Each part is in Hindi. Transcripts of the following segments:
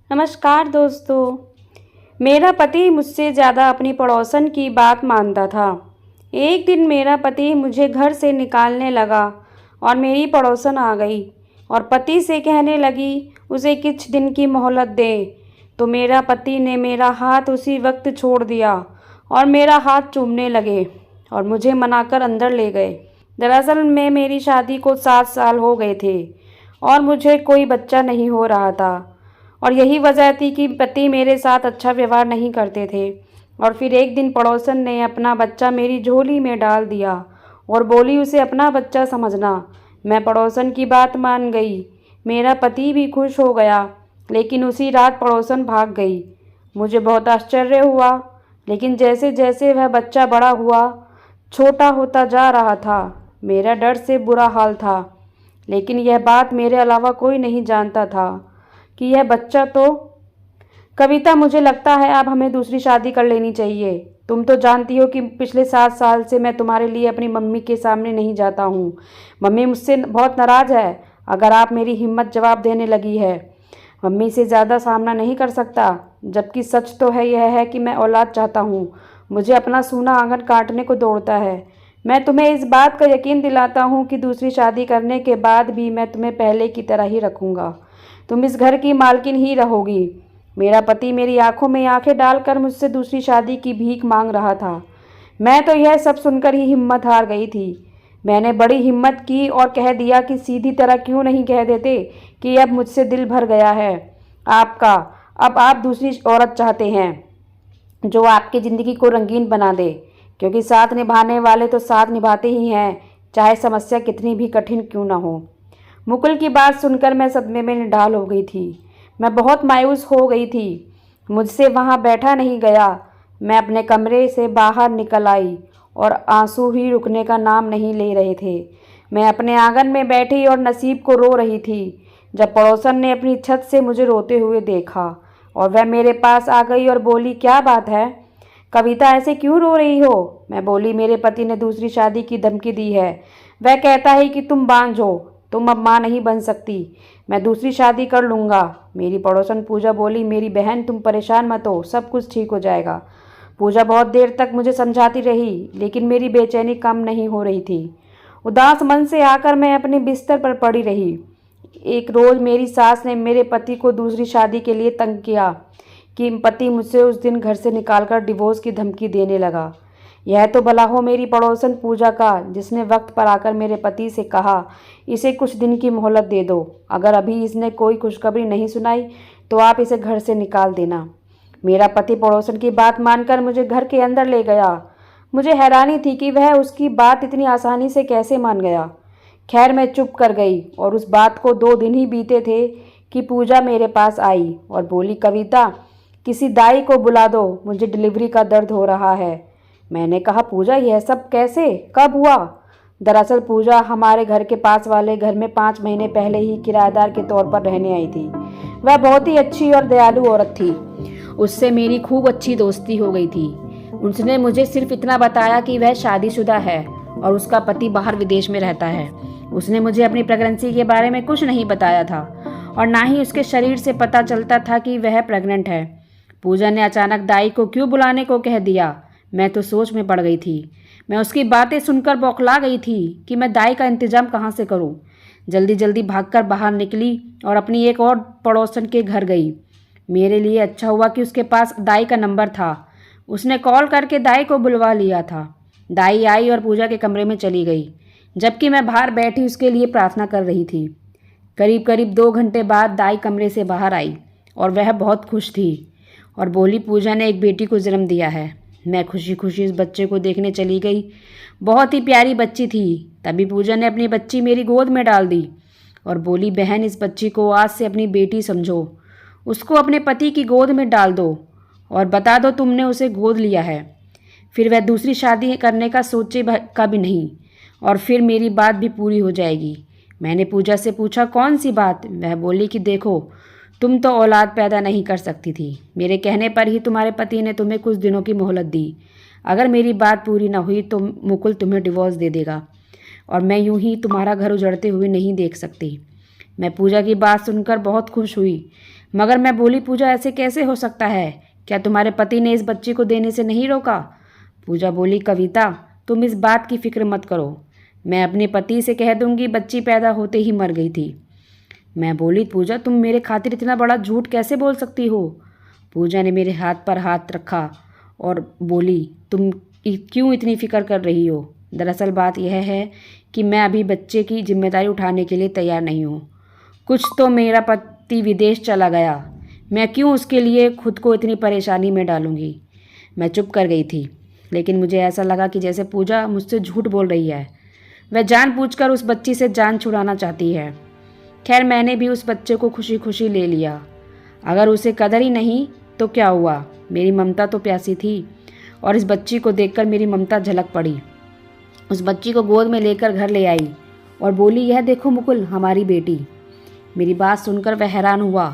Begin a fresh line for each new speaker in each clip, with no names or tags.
नमस्कार दोस्तों। मेरा पति मुझसे ज़्यादा अपनी पड़ोसन की बात मानता था। एक दिन मेरा पति मुझे घर से निकालने लगा और मेरी पड़ोसन आ गई और पति से कहने लगी उसे कुछ दिन की मोहलत दे। तो मेरा पति ने मेरा हाथ उसी वक्त छोड़ दिया और मेरा हाथ चूमने लगे और मुझे मनाकर अंदर ले गए। दरअसल में मेरी शादी को 7 साल हो गए थे और मुझे कोई बच्चा नहीं हो रहा था और यही वजह थी कि पति मेरे साथ अच्छा व्यवहार नहीं करते थे। और फिर एक दिन पड़ोसन ने अपना बच्चा मेरी झोली में डाल दिया और बोली उसे अपना बच्चा समझना। मैं पड़ोसन की बात मान गई। मेरा पति भी खुश हो गया, लेकिन उसी रात पड़ोसन भाग गई। मुझे बहुत आश्चर्य हुआ, लेकिन जैसे जैसे वह बच्चा बड़ा हुआ, छोटा होता जा रहा था, मेरा डर से बुरा हाल था। लेकिन यह बात मेरे अलावा कोई नहीं जानता था कि यह बच्चा तो कविता, मुझे लगता है अब हमें दूसरी शादी कर लेनी चाहिए। तुम तो जानती हो कि पिछले 7 साल से मैं तुम्हारे लिए अपनी मम्मी के सामने नहीं जाता हूँ। मम्मी मुझसे बहुत नाराज़ है। अगर आप मेरी हिम्मत जवाब देने लगी है, मम्मी से ज़्यादा सामना नहीं कर सकता। जबकि सच तो है यह है कि मैं औलाद चाहता हूँ। मुझे अपना सूना आंगन काटने को दौड़ता है। मैं तुम्हें इस बात का यकीन दिलाता हूँ कि दूसरी शादी करने के बाद भी मैं तुम्हें पहले की तरह ही रखूँगा। तुम इस घर की मालकिन ही रहोगी। मेरा पति मेरी आंखों में आंखें डालकर मुझसे दूसरी शादी की भीख मांग रहा था। मैं तो यह सब सुनकर ही हिम्मत हार गई थी। मैंने बड़ी हिम्मत की और कह दिया कि सीधी तरह क्यों नहीं कह देते कि अब मुझसे दिल भर गया है आपका। अब आप दूसरी औरत चाहते हैं जो आपकी ज़िंदगी को रंगीन बना दे, क्योंकि साथ निभाने वाले तो साथ निभाते ही हैं, चाहे समस्या कितनी भी कठिन क्यों ना हो। मुकुल की बात सुनकर मैं सदमे में निढाल हो गई थी। मैं बहुत मायूस हो गई थी। मुझसे वहाँ बैठा नहीं गया। मैं अपने कमरे से बाहर निकल आई और आंसू ही रुकने का नाम नहीं ले रहे थे। मैं अपने आंगन में बैठी और नसीब को रो रही थी जब पड़ोसन ने अपनी छत से मुझे रोते हुए देखा और वह मेरे पास आ गई और बोली, क्या बात है कविता, ऐसे क्यों रो रही हो? मैं बोली, मेरे पति ने दूसरी शादी की धमकी दी है। वह कहता है कि तुम बांझ हो, तुम अब माँ नहीं बन सकती। मैं दूसरी शादी कर लूँगा। मेरी पड़ोसन पूजा बोली, मेरी बहन तुम परेशान मत हो, सब कुछ ठीक हो जाएगा। पूजा बहुत देर तक मुझे समझाती रही, लेकिन मेरी बेचैनी कम नहीं हो रही थी। उदास मन से आकर मैं अपने बिस्तर पर पड़ी रही। एक रोज़ मेरी सास ने मेरे पति को दूसरी शादी के लिए तंग किया कि पति मुझसे उस दिन घर से निकालकर डिवोर्स की धमकी देने लगा। यह तो भला हो मेरी पड़ोसन पूजा का, जिसने वक्त पर आकर मेरे पति से कहा इसे कुछ दिन की मोहलत दे दो। अगर अभी इसने कोई खुशखबरी नहीं सुनाई तो आप इसे घर से निकाल देना। मेरा पति पड़ोसन की बात मानकर मुझे घर के अंदर ले गया। मुझे हैरानी थी कि वह उसकी बात इतनी आसानी से कैसे मान गया। खैर मैं चुप कर गई और उस बात को 2 दिन ही बीते थे कि पूजा मेरे पास आई और बोली, कविता किसी दाई को बुला दो, मुझे डिलीवरी का दर्द हो रहा है। मैंने कहा, पूजा यह सब कैसे, कब हुआ? दरअसल पूजा हमारे घर के पास वाले घर में 5 महीने पहले ही किराएदार के तौर पर रहने आई थी। वह बहुत ही अच्छी और दयालु औरत थी। उससे मेरी खूब अच्छी दोस्ती हो गई थी। उसने मुझे सिर्फ इतना बताया कि वह शादीशुदा है और उसका पति बाहर विदेश में रहता है। उसने मुझे अपनी प्रेगनेंसी के बारे में कुछ नहीं बताया था और ना ही उसके शरीर से पता चलता था कि वह प्रेग्नेंट है। पूजा ने अचानक दाई को क्यों बुलाने को कह दिया, मैं तो सोच में पड़ गई थी। मैं उसकी बातें सुनकर बौखला गई थी कि मैं दाई का इंतजाम कहाँ से करूँ। जल्दी जल्दी भागकर बाहर निकली और अपनी एक और पड़ोसन के घर गई। मेरे लिए अच्छा हुआ कि उसके पास दाई का नंबर था। उसने कॉल करके दाई को बुलवा लिया था। दाई आई और पूजा के कमरे में चली गई, जबकि मैं बाहर बैठी उसके लिए प्रार्थना कर रही थी। करीब करीब 2 घंटे बाद दाई कमरे से बाहर आई और वह बहुत खुश थी और बोली, पूजा ने एक बेटी को जन्म दिया है। मैं खुशी खुशी इस बच्चे को देखने चली गई। बहुत ही प्यारी बच्ची थी। तभी पूजा ने अपनी बच्ची मेरी गोद में डाल दी और बोली, बहन इस बच्ची को आज से अपनी बेटी समझो। उसको अपने पति की गोद में डाल दो और बता दो तुमने उसे गोद लिया है। फिर वह दूसरी शादी करने का सोचे का भी नहीं और फिर मेरी बात भी पूरी हो जाएगी। मैंने पूजा से पूछा, कौन सी बात? वह बोली कि देखो, तुम तो औलाद पैदा नहीं कर सकती थी। मेरे कहने पर ही तुम्हारे पति ने तुम्हें कुछ दिनों की मोहलत दी। अगर मेरी बात पूरी ना हुई तो मुकुल तुम्हें डिवोर्स दे देगा और मैं यूं ही तुम्हारा घर उजड़ते हुए नहीं देख सकती। मैं पूजा की बात सुनकर बहुत खुश हुई। मगर मैं बोली, पूजा ऐसे कैसे हो सकता है? क्या तुम्हारे पति ने इस बच्ची को देने से नहीं रोका? पूजा बोली, कविता तुम इस बात की फिक्र मत करो, मैं अपने पति से कह दूंगी बच्ची पैदा होते ही मर गई थी। मैं बोली, पूजा तुम मेरे खातिर इतना बड़ा झूठ कैसे बोल सकती हो? पूजा ने मेरे हाथ पर हाथ रखा और बोली, तुम क्यों इतनी फिक्र कर रही हो? दरअसल बात यह है कि मैं अभी बच्चे की जिम्मेदारी उठाने के लिए तैयार नहीं हूँ। कुछ तो मेरा पति विदेश चला गया, मैं क्यों उसके लिए खुद को इतनी परेशानी में डालूंगी। मैं चुप कर गई थी, लेकिन मुझे ऐसा लगा कि जैसे पूजा मुझसे झूठ बोल रही है। वह जानबूझकर उस बच्ची से जान छुड़ाना चाहती है। खैर, मैंने भी उस बच्चे को खुशी खुशी ले लिया। अगर उसे कदर ही नहीं तो क्या हुआ, मेरी ममता तो प्यासी थी, और इस बच्ची को देखकर मेरी ममता झलक पड़ी। उस बच्ची को गोद में लेकर घर ले आई और बोली, यह देखो मुकुल, हमारी बेटी। मेरी बात सुनकर वह हैरान हुआ।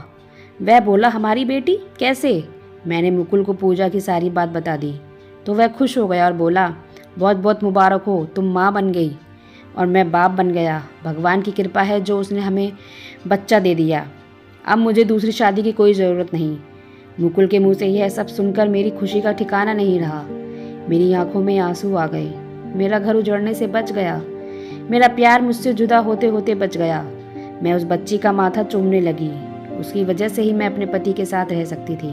वह बोला, हमारी बेटी कैसे? मैंने मुकुल को पूजा की सारी बात बता दी तो वह खुश हो गया और बोला, बहुत बहुत मुबारक हो, तुम माँ बन गई और मैं बाप बन गया। भगवान की कृपा है जो उसने हमें बच्चा दे दिया। अब मुझे दूसरी शादी की कोई ज़रूरत नहीं। मुकुल के मुंह से यह सब सुनकर मेरी खुशी का ठिकाना नहीं रहा। मेरी आंखों में आंसू आ गए। मेरा घर उजड़ने से बच गया, मेरा प्यार मुझसे जुदा होते होते बच गया। मैं उस बच्ची का माथा चूमने लगी। उसकी वजह से ही मैं अपने पति के साथ रह सकती थी।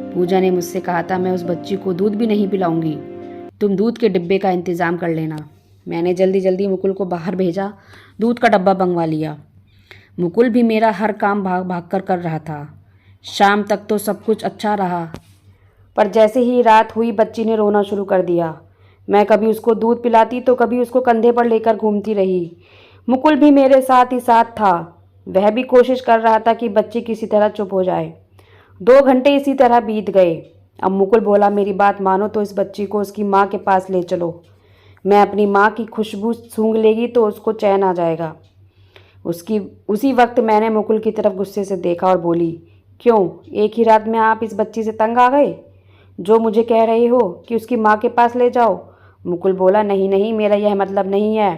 पूजा ने मुझसे कहा था, मैं उस बच्ची को दूध भी नहीं पिलाऊंगी, तुम दूध के डिब्बे का इंतज़ाम कर लेना। मैंने जल्दी जल्दी मुकुल को बाहर भेजा, दूध का डब्बा मंगवा लिया। मुकुल भी मेरा हर काम भाग भाग कर रहा था। शाम तक तो सब कुछ अच्छा रहा, पर जैसे ही रात हुई बच्ची ने रोना शुरू कर दिया। मैं कभी उसको दूध पिलाती तो कभी उसको कंधे पर लेकर घूमती रही। मुकुल भी मेरे साथ ही साथ था। वह भी कोशिश कर रहा था कि बच्ची किसी तरह चुप हो जाए। 2 घंटे इसी तरह बीत गए। अब मुकुल बोला, मेरी बात मानो तो इस बच्ची को उसकी माँ के पास ले चलो। मैं अपनी माँ की खुशबू सूंघ लेगी तो उसको चैन आ जाएगा। उसी वक्त मैंने मुकुल की तरफ गुस्से से देखा और बोली, क्यों, एक ही रात में आप इस बच्ची से तंग आ गए जो मुझे कह रहे हो कि उसकी माँ के पास ले जाओ? मुकुल बोला, नहीं नहीं, मेरा यह मतलब नहीं है।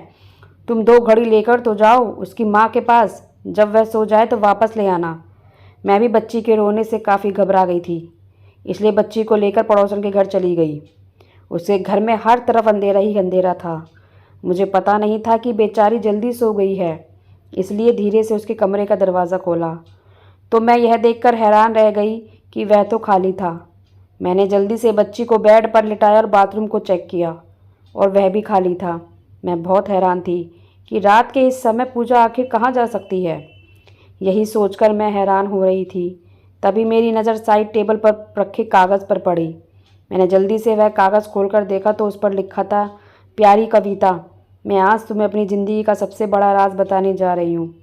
तुम 2 घड़ी लेकर तो जाओ उसकी माँ के पास, जब वह सो जाए तो वापस ले आना। मैं भी बच्ची के रोने से काफ़ी घबरा गई थी, इसलिए बच्ची को लेकर पड़ोसन के घर चली गई। उसके घर में हर तरफ अंधेरा ही अंधेरा था। मुझे पता नहीं था कि बेचारी जल्दी सो गई है, इसलिए धीरे से उसके कमरे का दरवाज़ा खोला तो मैं यह देखकर हैरान रह गई कि वह तो खाली था। मैंने जल्दी से बच्ची को बेड पर लिटाया और बाथरूम को चेक किया और वह भी खाली था। मैं बहुत हैरान थी कि रात के इस समय पूजा आखिर कहाँ जा सकती है। यही सोचकर मैं हैरान हो रही थी, तभी मेरी नज़र साइड टेबल पर रखे कागज़ पर पड़ी। मैंने जल्दी से वह कागज़ खोलकर देखा तो उस पर लिखा था, प्यारी कविता, मैं आज तुम्हें अपनी ज़िंदगी का सबसे बड़ा राज बताने जा रही हूँ।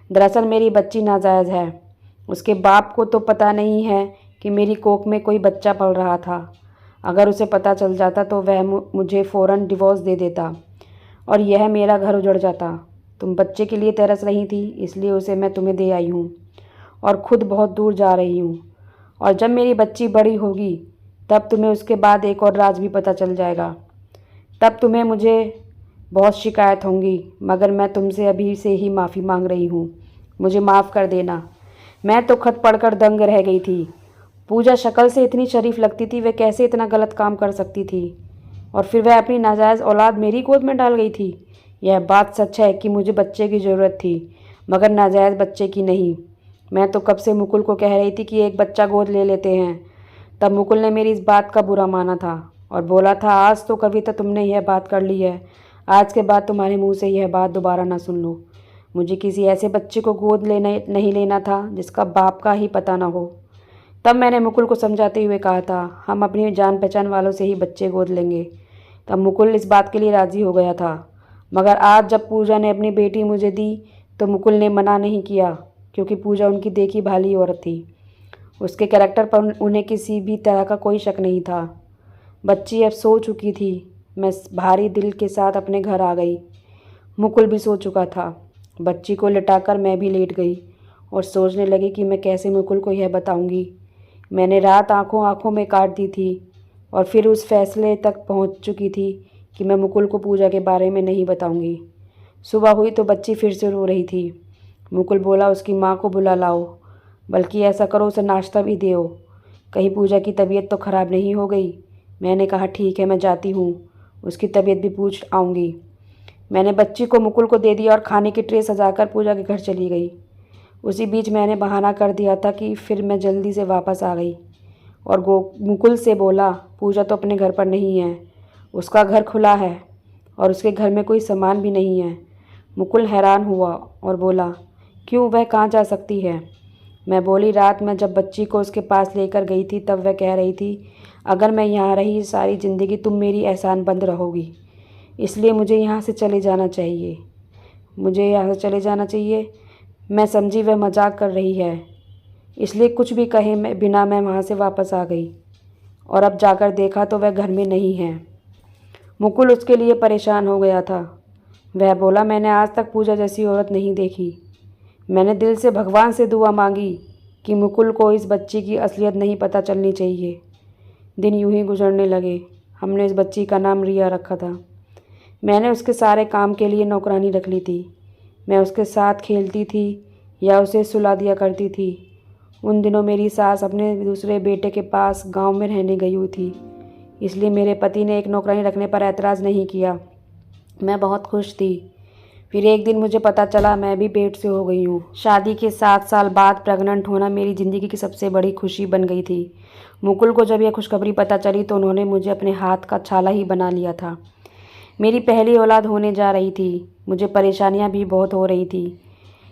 दरअसल मेरी बच्ची नाजायज़ है। उसके बाप को तो पता नहीं है कि मेरी कोख में कोई बच्चा पल रहा था। अगर उसे पता चल जाता तो वह मुझे फ़ौरन डिवोर्स दे देता और यह मेरा घर उजड़ जाता। तुम बच्चे के लिए तरस रही थी, इसलिए उसे मैं तुम्हें दे आई हूँ और ख़ुद बहुत दूर जा रही हूँ। और जब मेरी बच्ची बड़ी होगी तब तुम्हें उसके बाद एक और राज भी पता चल जाएगा। तब तुम्हें मुझे बहुत शिकायत होंगी, मगर मैं तुमसे अभी से ही माफ़ी मांग रही हूँ। मुझे माफ़ कर देना। मैं तो खत पढ़कर दंग रह गई थी। पूजा शक्ल से इतनी शरीफ लगती थी, वह कैसे इतना गलत काम कर सकती थी? और फिर वह अपनी नाजायज़ औलाद मेरी गोद में डाल गई थी। यह बात सच है कि मुझे बच्चे की ज़रूरत थी, मगर नाजायज़ बच्चे की नहीं। मैं तो कब से मुकुल को कह रही थी कि एक बच्चा गोद ले लेते हैं। तब मुकुल ने मेरी इस बात का बुरा माना था और बोला था, आज तो कविता तुमने यह बात कर ली है, आज के बाद तुम्हारे मुंह से यह बात दोबारा ना सुन लो। मुझे किसी ऐसे बच्चे को गोद लेने नहीं लेना था जिसका बाप का ही पता ना हो। तब मैंने मुकुल को समझाते हुए कहा था, हम अपनी जान पहचान वालों से ही बच्चे गोद लेंगे। तब मुकुल इस बात के लिए राज़ी हो गया था, मगर आज जब पूजा ने अपनी बेटी मुझे दी तो मुकुल ने मना नहीं किया, क्योंकि पूजा उनकी देखी भाली औरत थी। उसके कैरेक्टर पर उन्हें किसी भी तरह का कोई शक नहीं था। बच्ची अब सो चुकी थी। मैं भारी दिल के साथ अपने घर आ गई। मुकुल भी सो चुका था। बच्ची को लिटाकर मैं भी लेट गई और सोचने लगी कि मैं कैसे मुकुल को यह बताऊंगी। मैंने रात आंखों आंखों में काट दी थी और फिर उस फैसले तक पहुंच चुकी थी कि मैं मुकुल को पूजा के बारे में नहीं बताऊंगी। सुबह हुई तो बच्ची फिर से रो रही थी। मुकुल बोला, उसकी माँ को बुला लाओ। बल्कि ऐसा करो उसे नाश्ता भी दो, कहीं पूजा की तबीयत तो ख़राब नहीं हो गई। मैंने कहा ठीक है, मैं जाती हूँ, उसकी तबीयत भी पूछ आऊँगी। मैंने बच्ची को मुकुल को दे दिया और खाने की ट्रे सजाकर पूजा के घर चली गई। उसी बीच मैंने बहाना कर दिया था कि फिर मैं जल्दी से वापस आ गई और मुकुल से बोला पूजा तो अपने घर पर नहीं है, उसका घर खुला है और उसके घर में कोई सामान भी नहीं है। मुकुल हैरान हुआ और बोला क्यों, वह कहाँ जा सकती है? मैं बोली रात में जब बच्ची को उसके पास लेकर गई थी तब वह कह रही थी अगर मैं यहाँ रही सारी ज़िंदगी तुम मेरी एहसान बंद रहोगी, इसलिए मुझे यहाँ से चले जाना चाहिए, मुझे यहाँ से चले जाना चाहिए। मैं समझी वह मजाक कर रही है, इसलिए कुछ भी कहे बिना मैं वहाँ से वापस आ गई और अब जाकर देखा तो वह घर में नहीं है। मुकुल उसके लिए परेशान हो गया था। वह बोला मैंने आज तक पूजा जैसी औरत नहीं देखी। मैंने दिल से भगवान से दुआ मांगी कि मुकुल को इस बच्ची की असलियत नहीं पता चलनी चाहिए। दिन यूं ही गुजरने लगे। हमने इस बच्ची का नाम रिया रखा था। मैंने उसके सारे काम के लिए नौकरानी रख ली थी। मैं उसके साथ खेलती थी या उसे सुला दिया करती थी। उन दिनों मेरी सास अपने दूसरे बेटे के पास गांव में रहने गई हुई थी, इसलिए मेरे पति ने एक नौकरानी रखने पर ऐतराज़ नहीं किया। मैं बहुत खुश थी। फिर एक दिन मुझे पता चला मैं भी पेट से हो गई हूँ। शादी के 7 साल बाद प्रेग्नेंट होना मेरी ज़िंदगी की सबसे बड़ी खुशी बन गई थी। मुकुल को जब यह खुशखबरी पता चली तो उन्होंने मुझे अपने हाथ का छाला ही बना लिया था। मेरी पहली औलाद होने जा रही थी। मुझे परेशानियाँ भी बहुत हो रही थी,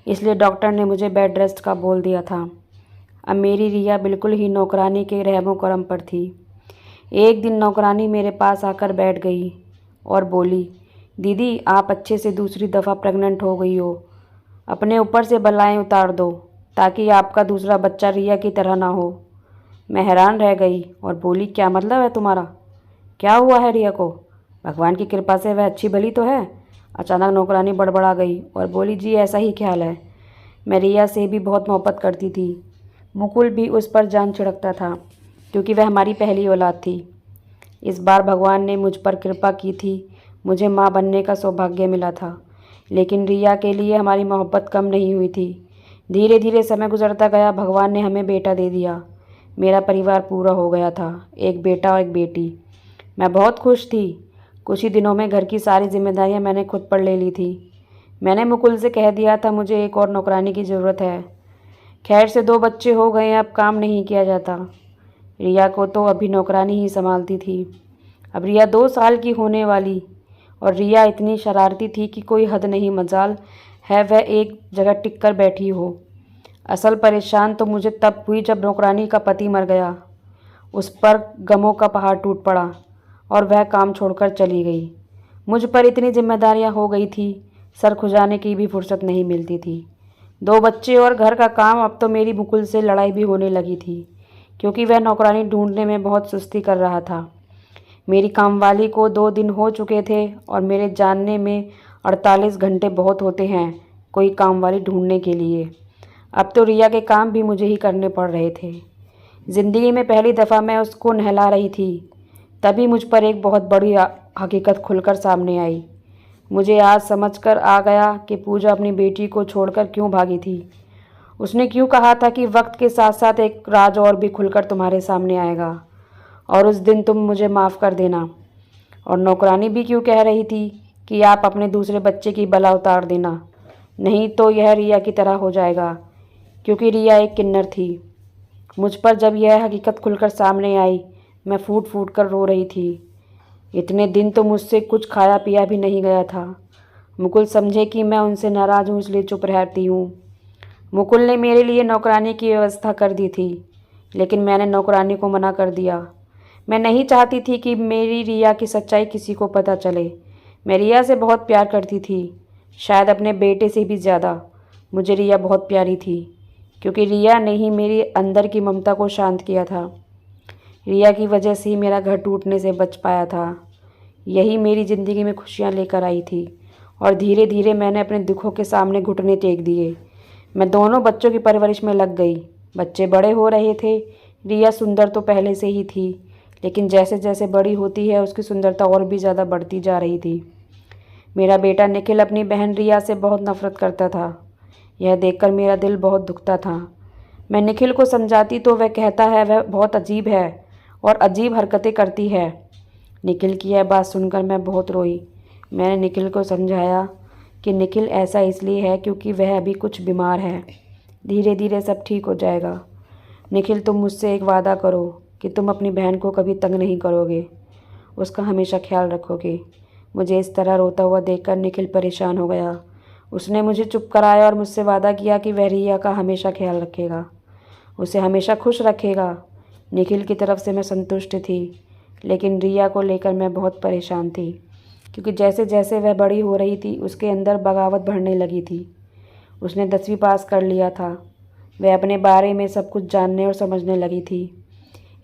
इसलिए डॉक्टर ने मुझे बेड रेस्ट का बोल दिया था। अब मेरी रिया बिल्कुल ही नौकरानी के रहमो करम पर थी। एक दिन नौकरानी मेरे पास आकर बैठ गई और बोली दीदी आप अच्छे से दूसरी दफ़ा प्रेग्नेंट हो गई हो, अपने ऊपर से बलाएं उतार दो ताकि आपका दूसरा बच्चा रिया की तरह ना हो। मैं हैरान रह गई और बोली क्या मतलब है तुम्हारा, क्या हुआ है रिया को? भगवान की कृपा से वह अच्छी भली तो है। अचानक नौकरानी बड़बड़ा गई और बोली जी ऐसा ही ख्याल है। मैं रिया से भी बहुत मोहब्बत करती थी। मुकुल भी उस पर जान छिड़कता था क्योंकि वह हमारी पहली औलाद थी। इस बार भगवान ने मुझ पर कृपा की थी, मुझे माँ बनने का सौभाग्य मिला था। लेकिन रिया के लिए हमारी मोहब्बत कम नहीं हुई थी। धीरे धीरे समय गुजरता गया, भगवान ने हमें बेटा दे दिया। मेरा परिवार पूरा हो गया था, एक बेटा और एक बेटी। मैं बहुत खुश थी। कुछ ही दिनों में घर की सारी जिम्मेदारियां मैंने खुद पर ले ली थी। मैंने मुकुल से कह दिया था मुझे एक और नौकरानी की ज़रूरत है। खैर से 2 बच्चे हो गए, अब काम नहीं किया जाता। रिया को तो अभी नौकरानी ही संभालती थी। अब रिया 2 साल की होने वाली और रिया इतनी शरारती थी कि कोई हद नहीं। मजाल है वह एक जगह टिक कर बैठी हो। असल परेशान तो मुझे तब हुई जब नौकरानी का पति मर गया। उस पर गमों का पहाड़ टूट पड़ा और वह काम छोड़कर चली गई। मुझ पर इतनी जिम्मेदारियां हो गई थी, सर खुजाने की भी फुर्सत नहीं मिलती थी। 2 बच्चे और घर का काम। अब तो मेरी मुकुल से लड़ाई भी होने लगी थी क्योंकि वह नौकरानी ढूंढने में बहुत सुस्ती कर रहा था। मेरी कामवाली को 2 दिन हो चुके थे और मेरे जानने में 48 घंटे बहुत होते हैं कोई कामवाली ढूंढने के लिए। अब तो रिया के काम भी मुझे ही करने पड़ रहे थे। ज़िंदगी में पहली दफ़ा मैं उसको नहला रही थी, तभी मुझ पर एक बहुत बड़ी हकीकत खुलकर सामने आई। मुझे आज समझकर आ गया कि पूजा अपनी बेटी को छोड़कर क्यों भागी थी। उसने क्यों कहा था कि वक्त के साथ साथ एक राज और भी खुलकर तुम्हारे सामने आएगा और उस दिन तुम मुझे माफ़ कर देना। और नौकरानी भी क्यों कह रही थी कि आप अपने दूसरे बच्चे की बला उतार देना, नहीं तो यह रिया की तरह हो जाएगा, क्योंकि रिया एक किन्नर थी। मुझ पर जब यह हकीकत खुलकर सामने आई, मैं फूट फूट कर रो रही थी। इतने दिन तो मुझसे कुछ खाया पिया भी नहीं गया था। मुकुल समझे कि मैं उनसे नाराज़ हूँ, इसलिए चुप रहती हूँ। मुकुल ने मेरे लिए नौकरानी की व्यवस्था कर दी थी, लेकिन मैंने नौकरानी को मना कर दिया। मैं नहीं चाहती थी कि मेरी रिया की सच्चाई किसी को पता चले। मैं रिया से बहुत प्यार करती थी, शायद अपने बेटे से भी ज़्यादा। मुझे रिया बहुत प्यारी थी क्योंकि रिया ने ही मेरी अंदर की ममता को शांत किया था। रिया की वजह से ही मेरा घर टूटने से बच पाया था। यही मेरी ज़िंदगी में खुशियाँ लेकर आई थी और धीरे धीरे मैंने अपने दुखों के सामने घुटने टेक दिए। मैं दोनों बच्चों की परवरिश में लग गई। बच्चे बड़े हो रहे थे। रिया सुंदर तो पहले से ही थी, लेकिन जैसे जैसे बड़ी होती है उसकी सुंदरता और भी ज़्यादा बढ़ती जा रही थी। मेरा बेटा निखिल अपनी बहन रिया से बहुत नफरत करता था। यह देखकर मेरा दिल बहुत दुखता था। मैं निखिल को समझाती तो वह कहता है वह बहुत अजीब है और अजीब हरकतें करती है। निखिल की यह बात सुनकर मैं बहुत रोई। मैंने निखिल को समझाया कि निखिल ऐसा इसलिए है क्योंकि वह अभी कुछ बीमार है, धीरे धीरे सब ठीक हो जाएगा। निखिल, तुम मुझसे एक वादा करो कि तुम अपनी बहन को कभी तंग नहीं करोगे, उसका हमेशा ख्याल रखोगे। मुझे इस तरह रोता हुआ देखकर निखिल परेशान हो गया। उसने मुझे चुप कराया और मुझसे वादा किया कि वह रिया का हमेशा ख्याल रखेगा, उसे हमेशा खुश रखेगा। निखिल की तरफ से मैं संतुष्ट थी, लेकिन रिया को लेकर मैं बहुत परेशान थी, क्योंकि जैसे जैसे वह बड़ी हो रही थी उसके अंदर बगावत बढ़ने लगी थी। उसने 10वीं पास कर लिया था। वह अपने बारे में सब कुछ जानने और समझने लगी थी।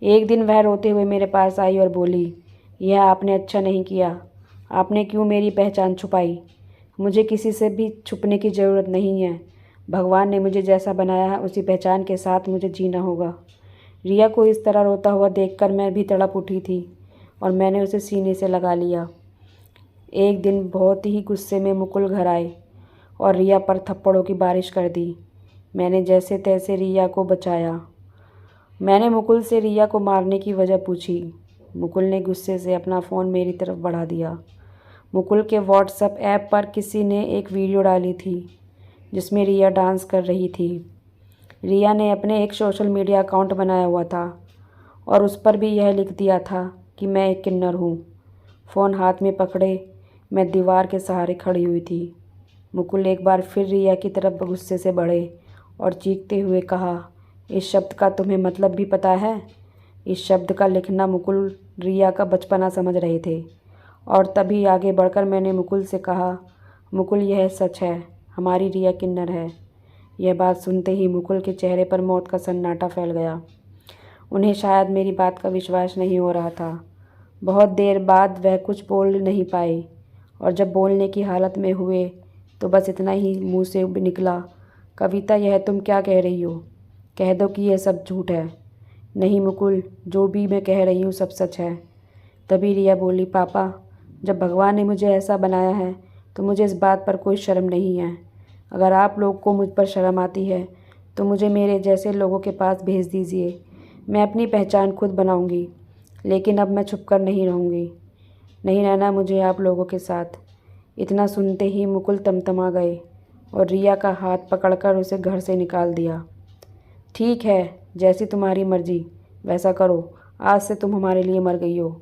एक दिन वह रोते हुए मेरे पास आई और बोली, यह आपने अच्छा नहीं किया। आपने क्यों मेरी पहचान छुपाई? मुझे किसी से भी छुपने की ज़रूरत नहीं है। भगवान ने मुझे जैसा बनाया है उसी पहचान के साथ मुझे जीना होगा। रिया को इस तरह रोता हुआ देखकर मैं भी तड़प उठी थी और मैंने उसे सीने से लगा लिया। एक दिन बहुत ही गुस्से में मुकुल घर आए और रिया पर थप्पड़ों की बारिश कर दी। मैंने जैसे तैसे रिया को बचाया। मैंने मुकुल से रिया को मारने की वजह पूछी। मुकुल ने गुस्से से अपना फ़ोन मेरी तरफ बढ़ा दिया। मुकुल के व्हाट्सएप ऐप पर किसी ने एक वीडियो डाली थी जिसमें रिया डांस कर रही थी। रिया ने अपने एक सोशल मीडिया अकाउंट बनाया हुआ था और उस पर भी यह लिख दिया था कि मैं एक किन्नर हूँ। फ़ोन हाथ में पकड़े मैं दीवार के सहारे खड़ी हुई थी। मुकुल एक बार फिर रिया की तरफ गुस्से से बढ़े और चीखते हुए कहा, इस शब्द का तुम्हें मतलब भी पता है? इस शब्द का लिखना मुकुल रिया का बचपना समझ रहे थे। और तभी आगे बढ़कर मैंने मुकुल से कहा, मुकुल यह सच है, हमारी रिया किन्नर है। यह बात सुनते ही मुकुल के चेहरे पर मौत का सन्नाटा फैल गया। उन्हें शायद मेरी बात का विश्वास नहीं हो रहा था। बहुत देर बाद वह कुछ बोल नहीं पाए और जब बोलने की हालत में हुए तो बस इतना ही मुंह से निकला, कविता यह तुम क्या कह रही हो? कह दो कि यह सब झूठ है। नहीं मुकुल, जो भी मैं कह रही हूँ सब सच है। तभी रिया बोली, पापा, जब भगवान ने मुझे ऐसा बनाया है तो मुझे इस बात पर कोई शर्म नहीं है। अगर आप लोग को मुझ पर शर्म आती है तो मुझे मेरे जैसे लोगों के पास भेज दीजिए। मैं अपनी पहचान खुद बनाऊंगी, लेकिन अब मैं छुप कर नहीं रहूँगी। नहीं रहना मुझे आप लोगों के साथ। इतना सुनते ही मुकुल तमतमा गए और रिया का हाथ पकड़कर उसे घर से निकाल दिया। ठीक है, जैसी तुम्हारी मर्जी वैसा करो, आज से तुम हमारे लिए मर गई हो।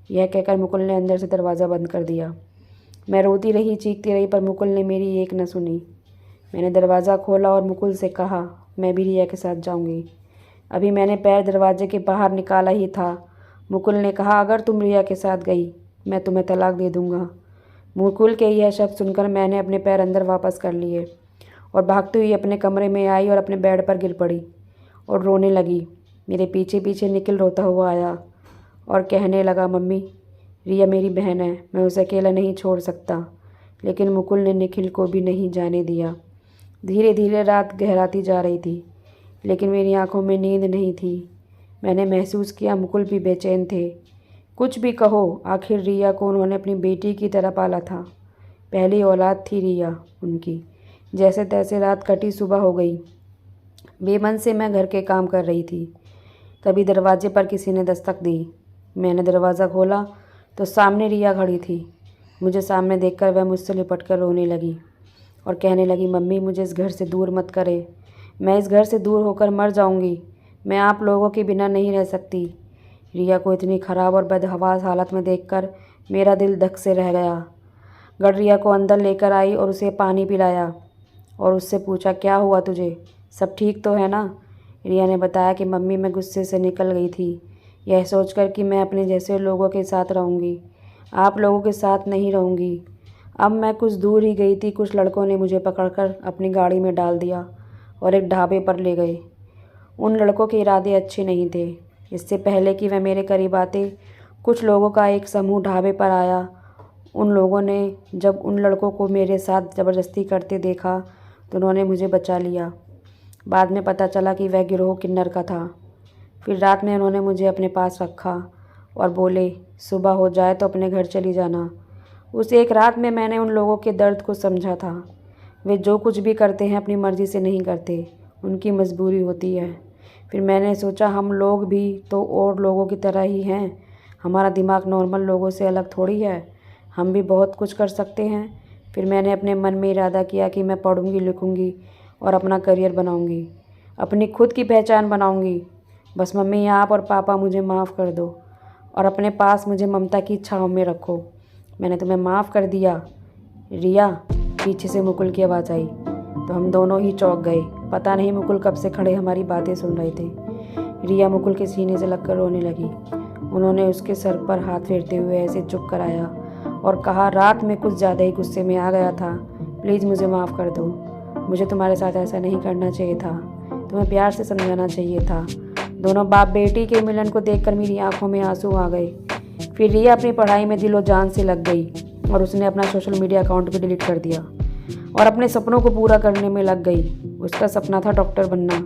यह कहकर मुकुल ने अंदर से दरवाज़ा बंद कर दिया। मैं रोती रही, चीखती रही, पर मुकुल ने मेरी एक न सुनी। मैंने दरवाज़ा खोला और मुकुल से कहा, मैं भी रिया के साथ जाऊंगी। अभी मैंने पैर दरवाजे के बाहर निकाला ही था, मुकुल ने कहा, अगर तुम रिया के साथ गई मैं तुम्हें तलाक दे दूंगा। मुकुल के यह शब्द सुनकर मैंने अपने पैर अंदर वापस कर लिए और भागती हुई अपने कमरे में आई और अपने बेड पर गिर पड़ी और रोने लगी। मेरे पीछे पीछे निखिल रोता हुआ आया और कहने लगा, मम्मी, रिया मेरी बहन है, मैं उसे अकेला नहीं छोड़ सकता। लेकिन मुकुल ने निखिल को भी नहीं जाने दिया। धीरे धीरे रात गहराती जा रही थी, लेकिन मेरी आंखों में नींद नहीं थी। मैंने महसूस किया मुकुल भी बेचैन थे। कुछ भी कहो, आखिर रिया को उन्होंने अपनी बेटी की तरह पाला था। पहली औलाद थी रिया उनकी। जैसे तैसे रात कटी, सुबह हो गई। बेमन से मैं घर के काम कर रही थी। तभी दरवाजे पर किसी ने दस्तक दी। मैंने दरवाज़ा खोला तो सामने रिया खड़ी थी। मुझे सामने देखकर वह मुझसे लिपट कर रोने लगी और कहने लगी, मम्मी, मुझे इस घर से दूर मत करे। मैं इस घर से दूर होकर मर जाऊंगी। मैं आप लोगों के बिना नहीं रह सकती। रिया को इतनी ख़राब और बदहवास हालत में देखकर मेरा दिल धक से रह गया। गढ़ रिया को अंदर लेकर आई और उसे पानी पिलाया और उससे पूछा, क्या हुआ तुझे, सब ठीक तो है ना? रिया ने बताया कि मम्मी, मैं गुस्से से निकल गई थी, यह सोचकर कि मैं अपने जैसे लोगों के साथ रहूँगी, आप लोगों के साथ नहीं रहूँगी। अब मैं कुछ दूर ही गई थी, कुछ लड़कों ने मुझे पकड़कर अपनी गाड़ी में डाल दिया और एक ढाबे पर ले गए। उन लड़कों के इरादे अच्छे नहीं थे। इससे पहले कि वह मेरे करीब आते, कुछ लोगों का एक समूह ढाबे पर आया। उन लोगों ने जब उन लड़कों को मेरे साथ ज़बरदस्ती करते देखा तो उन्होंने मुझे बचा लिया। बाद में पता चला कि वह गिरोह किन्नर का था। फिर रात में उन्होंने मुझे अपने पास रखा और बोले, सुबह हो जाए तो अपने घर चली जाना। उस एक रात में मैंने उन लोगों के दर्द को समझा था। वे जो कुछ भी करते हैं अपनी मर्ज़ी से नहीं करते, उनकी मजबूरी होती है। फिर मैंने सोचा हम लोग भी तो और लोगों की तरह ही हैं, हमारा दिमाग नॉर्मल लोगों से अलग थोड़ी है, हम भी बहुत कुछ कर सकते हैं। फिर मैंने अपने मन में इरादा किया कि मैं पढ़ूंगी लिखूंगी और अपना करियर बनाऊंगी, अपनी खुद की पहचान बनाऊंगी। बस मम्मी आप और पापा मुझे माफ़ कर दो और अपने पास मुझे ममता की छाँव में रखो। मैंने तुम्हें माफ़ कर दिया रिया। पीछे से मुकुल की आवाज़ आई तो हम दोनों ही चौंक गए। पता नहीं मुकुल कब से खड़े हमारी बातें सुन रहे थे। रिया मुकुल के सीने से लगकर रोने लगी। उन्होंने उसके सर पर हाथ फेरते हुए ऐसे चुप कराया और कहा, रात में कुछ ज़्यादा ही गुस्से में आ गया था, प्लीज़ मुझे माफ़ कर दो। मुझे तुम्हारे साथ ऐसा नहीं करना चाहिए था, तुम्हें प्यार से समझाना चाहिए था। दोनों बाप बेटी के मिलन को देखकर मेरी आंखों में आंसू आ गए। फिर रिया अपनी पढ़ाई में दिलो जान से लग गई और उसने अपना सोशल मीडिया अकाउंट भी डिलीट कर दिया और अपने सपनों को पूरा करने में लग गई। उसका सपना था डॉक्टर बनना।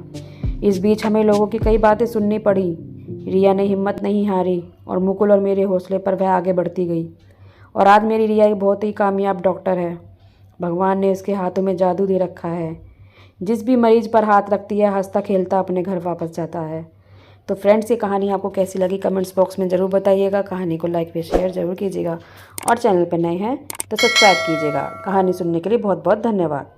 इस बीच हमें लोगों की कई बातें सुननी पड़ी। रिया ने हिम्मत नहीं हारी और मुकुल और मेरे हौसले पर वह आगे बढ़ती गई और आज मेरी रिया एक बहुत ही कामयाब डॉक्टर है। भगवान ने उसके हाथों में जादू दे रखा है। जिस भी मरीज पर हाथ रखती है हंसता खेलता अपने घर वापस जाता है। तो फ्रेंड्स, ये कहानी आपको कैसी लगी कमेंट्स बॉक्स में ज़रूर बताइएगा। कहानी को लाइक व शेयर ज़रूर कीजिएगा और चैनल पर नए हैं तो सब्सक्राइब कीजिएगा। कहानी सुनने के लिए बहुत बहुत धन्यवाद।